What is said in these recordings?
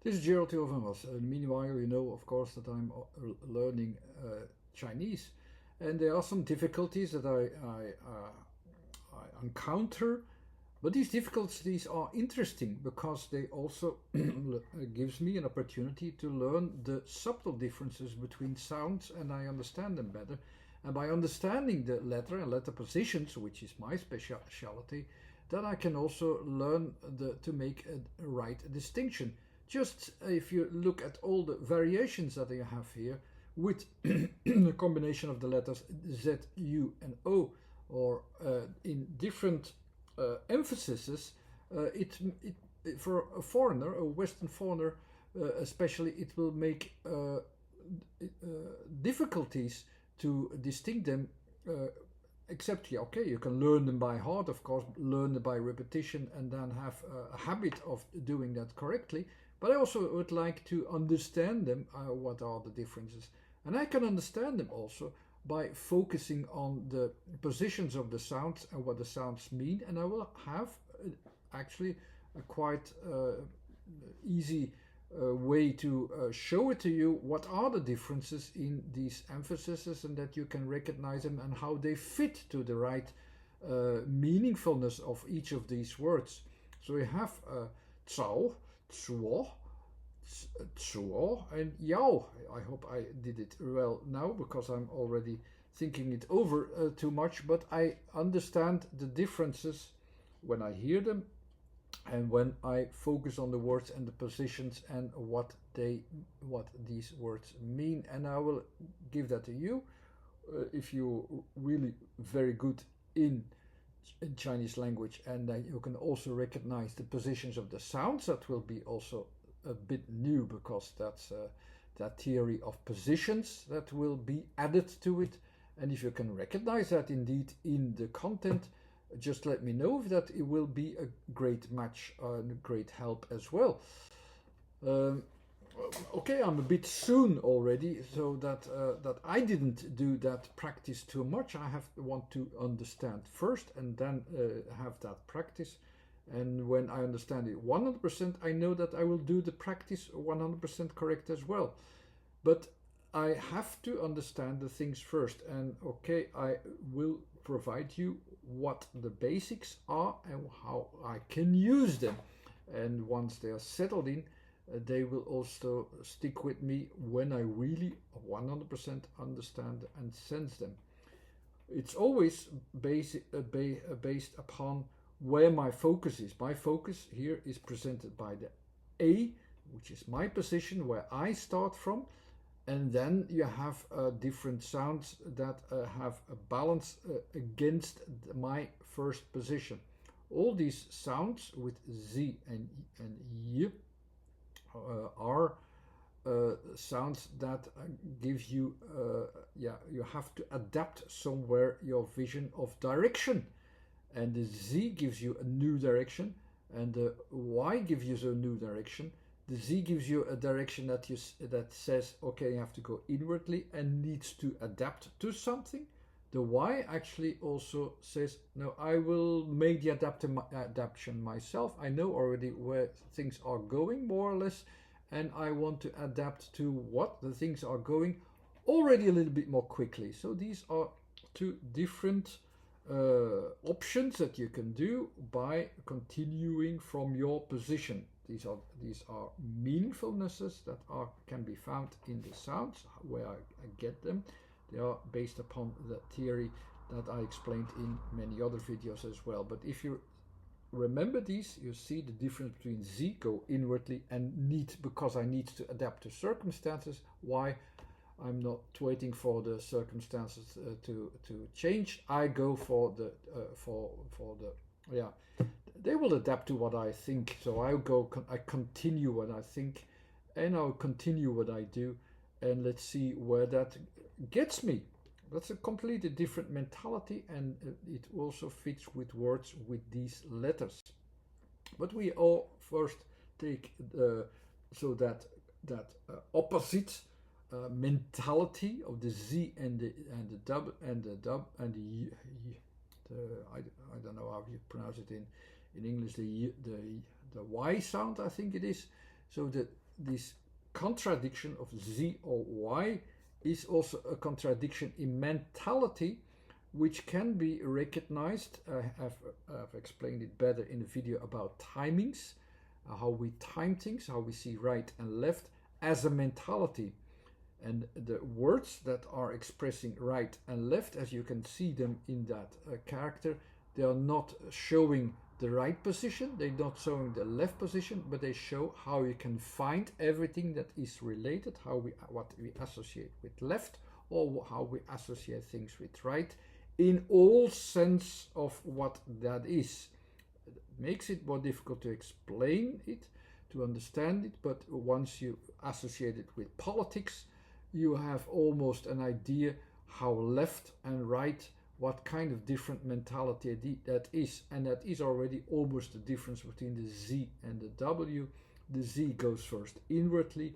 This is Gerald Overmars. Meanwhile, you know, of course, that I'm learning Chinese, and there are some difficulties that I encounter. But these difficulties are interesting because they also gives me an opportunity to learn the subtle differences between sounds, and I understand them better. And by understanding the letter and letter positions, which is my specialty, then I can also learn to make a right distinction. Just if you look at all the variations that I have here with the combination of the letters Z, U, and O, or in different emphases, for a foreigner, a Western foreigner especially, it will make difficulties to distinct them. Except, yeah, okay, you can learn them by heart, of course, learn them by repetition, and then have a habit of doing that correctly. But I also would like to understand them, what are the differences. And I can understand them also by focusing on the positions of the sounds and what the sounds mean. And I will have actually a quite easy way to show it to you what are the differences in these emphases, and that you can recognize them and how they fit to the right meaningfulness of each of these words. So we have Cao, Zuo, Zuo, and Yao. I hope I did it well now because I'm already thinking it over too much, but I understand the differences when I hear them and when I focus on the words and the positions and what these words mean. And I will give that to you if you're really very good in Chinese language, and you can also recognize the positions of the sounds. That will be also a bit new because that's that theory of positions that will be added to it. And if you can recognize that indeed in the content, just let me know that it will be a great match and a great help as well. Okay, I'm a bit soon already, so that I didn't do that practice too much. I want to understand first and then have that practice. And when I understand it 100%, I know that I will do the practice 100% correct as well. But I have to understand the things first. And okay, I will provide you what the basics are and how I can use them. And once they are settled in, they will also stick with me when I really 100% understand and sense them. It's always based upon where my focus is. My focus here is presented by the A, which is my position where I start from, and then you have different sounds that have a balance against my first position. All these sounds with Z and Y are sounds that gives you, you have to adapt somewhere your vision of direction. And the Z gives you a new direction, and the Y gives you a new direction. The Z gives you a direction that says, okay, you have to go inwardly and needs to adapt to something. The Y actually also says, no, I will make the adaptation myself. I know already where things are going, more or less, and I want to adapt to what the things are going already a little bit more quickly. So these are two different options that you can do by continuing from your position. These are meaningfulnesses that can be found in the sounds, where I get them. They are based upon the theory that I explained in many other videos as well. But if you remember these, you see the difference between Z, go inwardly, and need, because I need to adapt to circumstances. Why? I'm not waiting for the circumstances to change. I go for the they will adapt to what I think. So I continue what I think, and I'll continue what I do, and let's see where that gets me. That's a completely different mentality, and it also fits with words with these letters. But we all first take that opposite mentality of the Z and the dub and the I don't know how you pronounce it in English, the Y sound, I think it is. So this contradiction of Z or Y is also a contradiction in mentality, which can be recognized. I've explained it better in the video about timings, how we time things, how we see right and left as a mentality. And the words that are expressing right and left, as you can see them in that character, they are not showing the right position, they're not showing the left position, but they show how you can find everything that is related, what we associate with left, or how we associate things with right, in all sense of what that is. It makes it more difficult to explain it, to understand it, but once you associate it with politics, you have almost an idea how left and right, what kind of different mentality that is. And that is already almost the difference between the Z and the W. The Z goes first inwardly.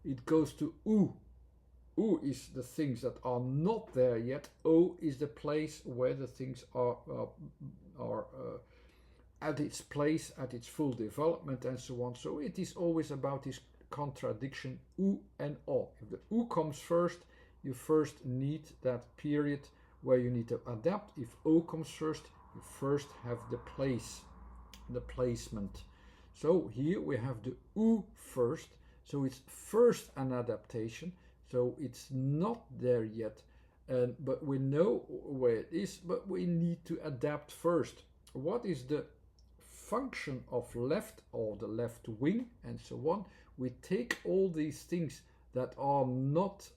It goes to U. U is the things that are not there yet. O is the place where the things are at its place, at its full development, and so on. So it is always about this contradiction, U and O. If the U comes first, you first need that period where you need to adapt. If O comes first, you first have the place, the placement. So here we have the U first, so it's first an adaptation, so it's not there yet, but we know where it is, but we need to adapt first. What is the function of left, or the left wing, and so on? We take all these things that are not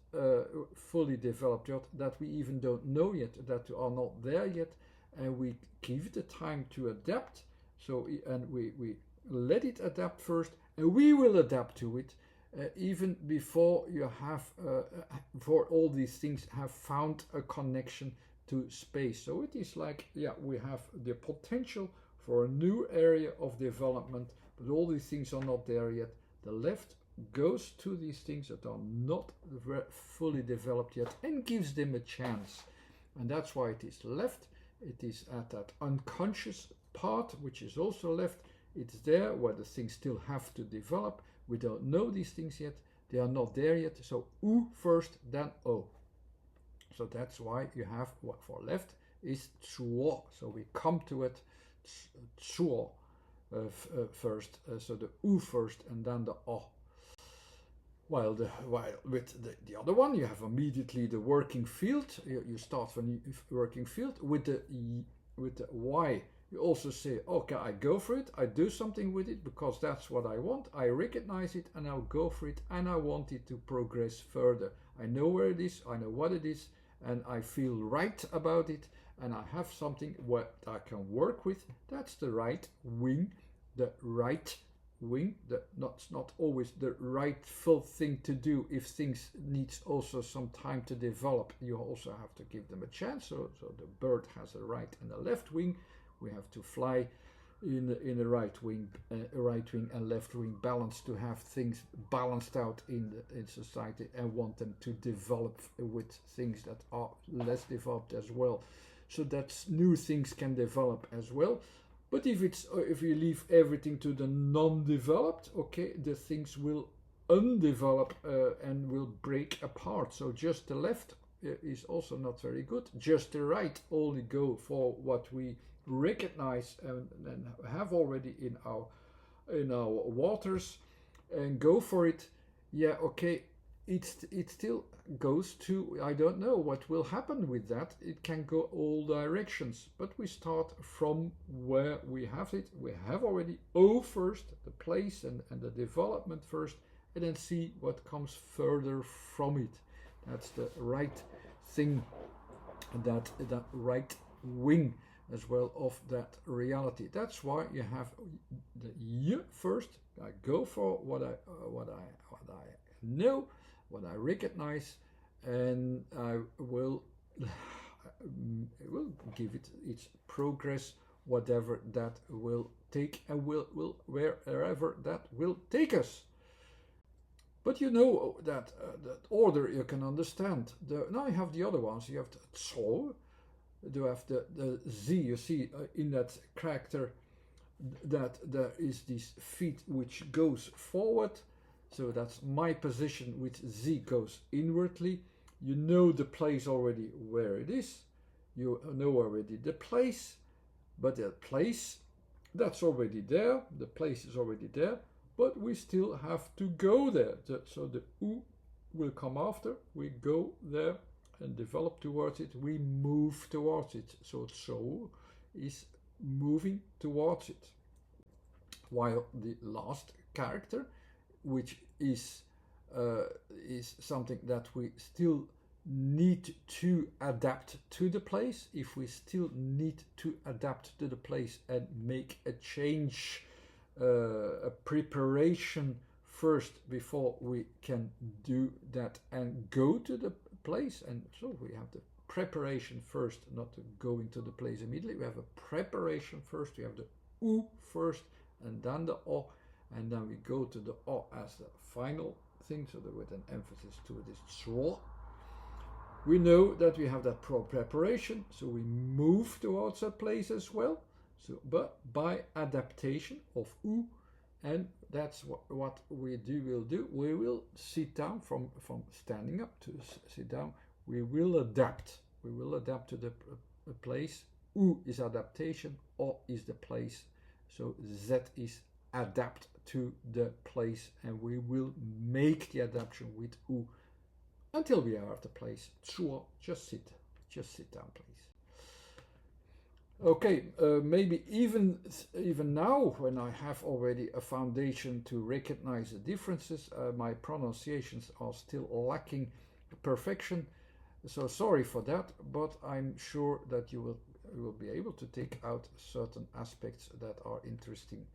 fully developed yet, that we even don't know yet, that are not there yet, and we give the time to adapt. So, and we let it adapt first, and we will adapt to it even before you have, for all these things have found a connection to space. So it is like, yeah, we have the potential for a new area of development, but all these things are not there yet. The left goes to these things that are not fully developed yet and gives them a chance. And that's why it is left. It is at that unconscious part, which is also left. It's there where the things still have to develop. We don't know these things yet. They are not there yet. So U first, then O. So that's why you have, what for left is Tsuo. So we come to it, Tsuo first. So the U first and then the O. While with the other one, you have immediately the working field. You start from the working field. With the Y, you also say, okay, I go for it. I do something with it because that's what I want. I recognize it and I'll go for it, and I want it to progress further. I know where it is. I know what it is, and I feel right about it, and I have something what I can work with. That's the right wing, the right wing. That's not always the rightful thing to do. If things needs also some time to develop, you also have to give them a chance. So the bird has a right and a left wing. We have to fly in the right wing and left wing balance to have things balanced out in society, and want them to develop with things that are less developed as well, so that new things can develop as well. But if you leave everything to the non-developed, okay, the things will undevelop and will break apart. So just the left is also not very good. Just the right only go for what we recognize and have already in our waters, and go for it. Yeah, okay, it still goes to, I don't know what will happen with that. It can go all directions, but we start from where we have it. We have already O first, the place and the development first, and then see what comes further from it. That's the right thing, that right wing as well of that reality. That's why you have the Y first. I go for what I know, what I recognize, and I will give it its progress, whatever that will take, and will wherever that will take us. But you know that order you can understand. Now you have the other ones. You have the Tso. You have the Z. You see in that character that there is this feet which goes forward. So that's my position, which Z goes inwardly. You know the place already where it is. You know already the place, but the place, that's already there. The place is already there, but we still have to go there. So the U will come after. We go there and develop towards it. We move towards it. So soul is moving towards it. While the last character, which is something that we still need to adapt to the place, if we still need to adapt to the place and make a change, a preparation first before we can do that and go to the place. And so we have the preparation first, not going to the place immediately. We have a preparation first, we have the U first, and then the O, and then we go to the O as the final thing, so that with an emphasis to this zwo. We know that we have that preparation, so we move towards that place as well. So, but by adaptation of U, and that's what we will do. We will sit down from standing up to sit down. We will adapt. We will adapt to the place. U is adaptation. O is the place. So Z is adapt to the place, and we will make the adaptation with U until we are at the place. Zwo, just sit down, please. Okay, maybe even now, when I have already a foundation to recognize the differences, my pronunciations are still lacking perfection. So sorry for that, but I'm sure that you will be able to take out certain aspects that are interesting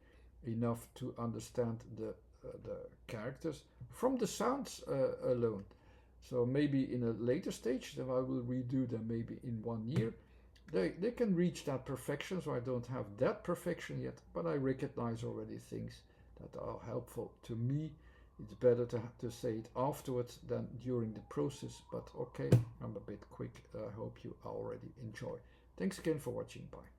enough to understand the characters from the sounds alone. So maybe in a later stage, then I will redo them maybe in 1 year. They can reach that perfection, so I don't have that perfection yet, but I recognize already things that are helpful to me. It's better to say it afterwards than during the process, but okay, I'm a bit quick. I hope you already enjoy. Thanks again for watching. Bye.